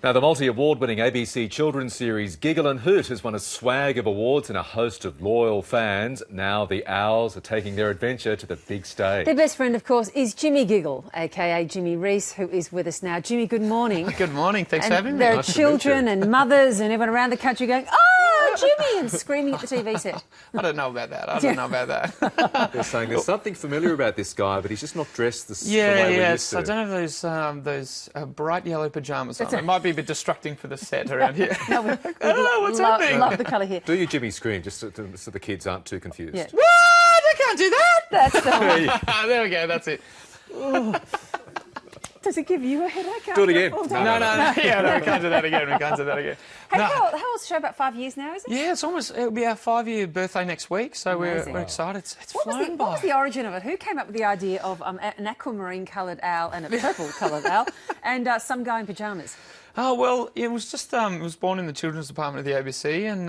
Now, the multi-award-winning ABC children's series Giggle and Hoot has won a swag of awards and a host of loyal fans. Now the Owls are taking their adventure to the big stage. Their best friend, of course, is Jimmy Giggle, a.k.a. Jimmy Reese, who is with us now. Jimmy, good morning. Good morning. Thanks for having me. There are Nice to children meet you. and mothers and everyone around the country going, "Oh, Jimmy!" and screaming at the TV set. I don't know about that. I don't know about that. They're saying there's something familiar about this guy, but he's just not dressed the Yeah, way we're used yes. to. I don't have those bright yellow pyjamas on. It might be a bit distracting for the set around here. No, we what's happening? love the colour here. Do you, Jimmy, scream just so the kids aren't too confused? Yeah. What? I can't do that. That's the one. There we go. That's it. Does it give you a headache? Do it again. All No, day? No. Yeah, no, we can't do that again. We can't do that again. Hey, No. how old's the show? About 5 years now, is it? Yeah, it'll be our 5-year birthday next week, so we're Amazing. excited. It's What flown was by. the origin of it? Who came up with the idea of an aquamarine-coloured owl and a purple-coloured owl and some guy in pyjamas? Oh, well, it was just, it was born in the children's department of the ABC, and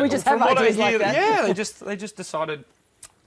We just have from what I ideas like hear, that. Yeah, they just decided,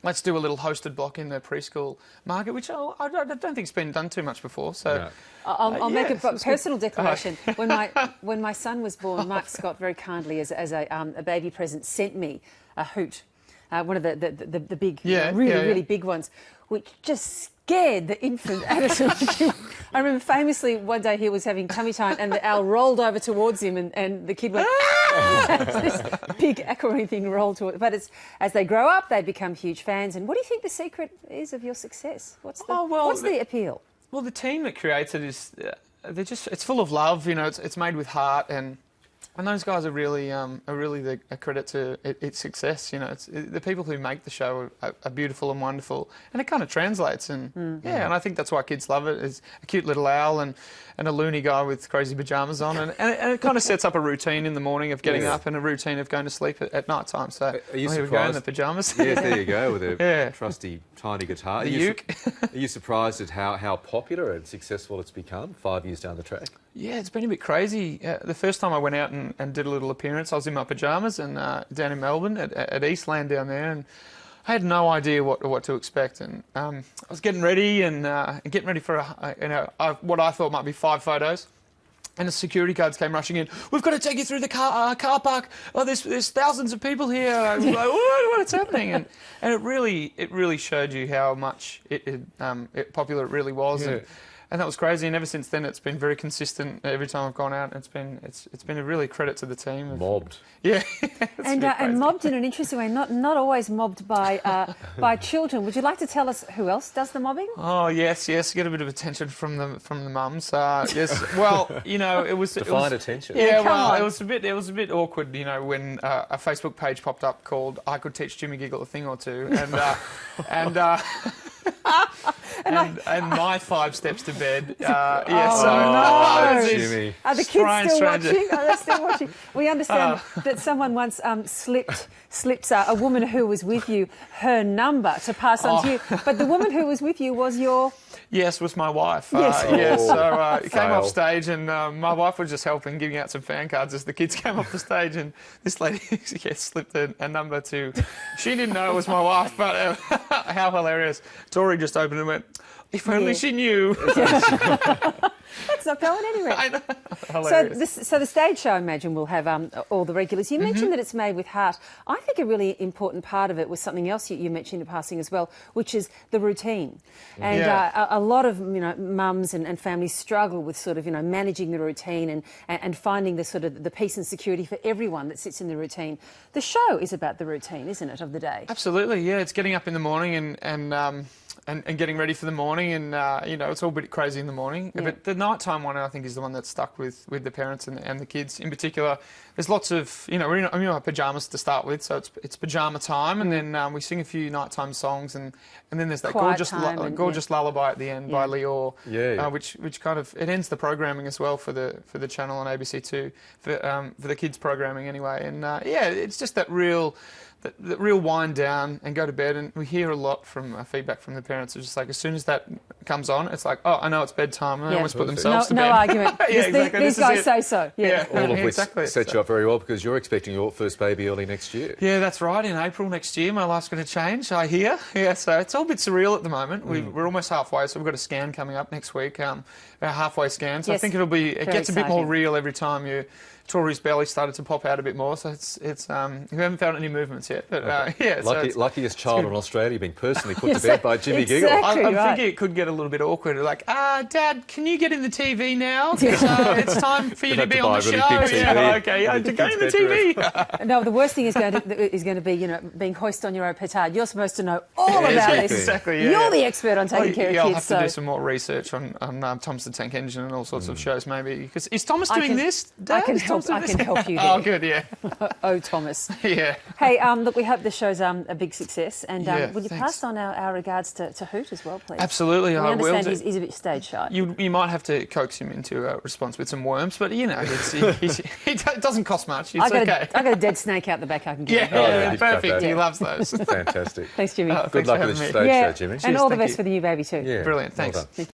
let's do a little hosted block in the preschool market, which I don't think it's been done too much before. So No. I'll make a yes, it's personal declaration. When my son was born, Mark Scott very kindly, as a baby present, sent me a hoot, one of the big, really big ones, which just scared the infant out of him. I remember famously one day he was having tummy time and the owl rolled over towards him and the kid went, "Ah!" This big aquamarine thing rolled towards. But as they grow up, they become huge fans. And what do you think the secret is of your success? What's the appeal? Well, the team that creates it is, it's full of love. You know, it's made with heart, and those guys are really a credit to its success. You know, the people who make the show are beautiful and wonderful, and it kind of translates. And and I think that's why kids love it. Is a cute little owl and a loony guy with crazy pyjamas on, and it kind of sets up a routine in the morning of getting up and a routine of going to sleep at night time. So Are you here we go in surprised? the pyjamas. Yes, there you go, with a Yeah. trusty tiny guitar. The Are you uke. Are you surprised at how popular and successful it's become 5 years down the track? Yeah, it's been a bit crazy. The first time I went out and did a little appearance, I was in my pyjamas and down in Melbourne at Eastland down there, and I had no idea what to expect. And I was getting ready and getting ready for what I thought might be 5 photos. And the security guards came rushing in. "We've got to take you through the car park. Oh, there's thousands of people here." I was like, "What's happening?" And it really showed you how much popular it really was. Yeah. And that was crazy. And ever since then, it's been very consistent. Every time I've gone out, it's been a really credit to the team. Mobbed. Yeah. And mobbed in an interesting way, not always mobbed by children. Would you like to tell us who else does the mobbing? Oh yes. Get a bit of attention from the mums. Yes. Well, you know, it was Define attention. Yeah. Come Well, on. it was a bit awkward, you know, when a Facebook page popped up called "I Could Teach Jimmy Giggle a Thing or Two," and and my 5 steps to bed. No. Jimmy. Are the kids Strange still stranger. watching? Are they still watching? We understand that someone once slipped a woman who was with you her number to pass on to you, but the woman who was with you was your... Yes, was my wife. Yes. So came Fail. off stage, and my wife was just helping, giving out some fan cards as the kids came off the stage, and this lady slipped a number to... She didn't know it was my wife, but how hilarious. Tori just opened and went, "If only she knew." That's not going anywhere. I know. Hilarious. So the stage show, I imagine, will have all the regulars. You mentioned that it's made with heart. I think a really important part of it was something else you mentioned in passing as well, which is the routine. And a lot of mums and families struggle with sort of managing the routine and finding the sort of the peace and security for everyone that sits in the routine. The show is about the routine, isn't it, of the day? Absolutely, yeah. It's getting up in the morning and getting ready for the morning, and it's all a bit crazy in the morning. Yeah. But the nighttime one, I think, is the one that's stuck with the parents and the kids in particular. There's lots of, we're in our pyjamas to start with, so it's pyjama time, and then we sing a few nighttime songs, and then there's that Quiet gorgeous time gorgeous lullaby at the end by Lior, which kind of it ends the programming as well for the channel on ABC2 for the kids programming anyway, and it's just that the real wind down and go to bed. And we hear a lot from feedback from the parents. It's just like as soon as that comes on, it's like, oh, I know it's bedtime. And they almost put themselves to bed. No argument. Yeah, exactly. These guys say so. Yeah. All of which exactly. sets you up very well because you're expecting your first baby early next year. Yeah, that's right. In April next year, my life's going to change, I hear. Yeah, so it's all a bit surreal at the moment. We're almost halfway, so we've got a scan coming up next week, our halfway scan. So Yes, I think it gets a bit more exciting. real every time Tori's belly started to pop out a bit more. So it's we haven't found any movements yet. But yeah, Luckiest child in Australia being personally put to bed by Jimmy Giggle. Exactly. I'm right. thinking it could get a little bit awkward. Like, Dad, can you get in the TV now? 'Cause, it's time for you to have be to on buy the a really show. big TV. Yeah, okay, Really to big go in the kids' TV. No, the worst thing is going to be, being hoist on your own petard. You're supposed to know all Yeah, about exactly. this. Exactly, yeah, You're yeah. the expert on taking care I'll of have kids. to do some more research on Thomas the Tank Engine and all sorts of shows, maybe. Because is Thomas doing this? I Dad? can Is help. Thomas doing I this? can help you there. Oh, good, yeah. Oh, Thomas. Yeah. Hey, look, we hope the show's a big success, and Yeah, would you thanks. pass on our regards to Hoot as well, please? Absolutely, We I will. understand he's a bit stage shy. You might have to coax him into a response with some worms, but he it doesn't cost much. It's okay. I got a dead snake out the back I can get. Yeah, he's perfect. got that. He loves those. Fantastic. Thanks, Jimmy. Thanks Good luck for with the having me. stage Yeah, show, Jimmy. and all the thank best you. for the new baby too. Yeah, Brilliant, well thanks. done.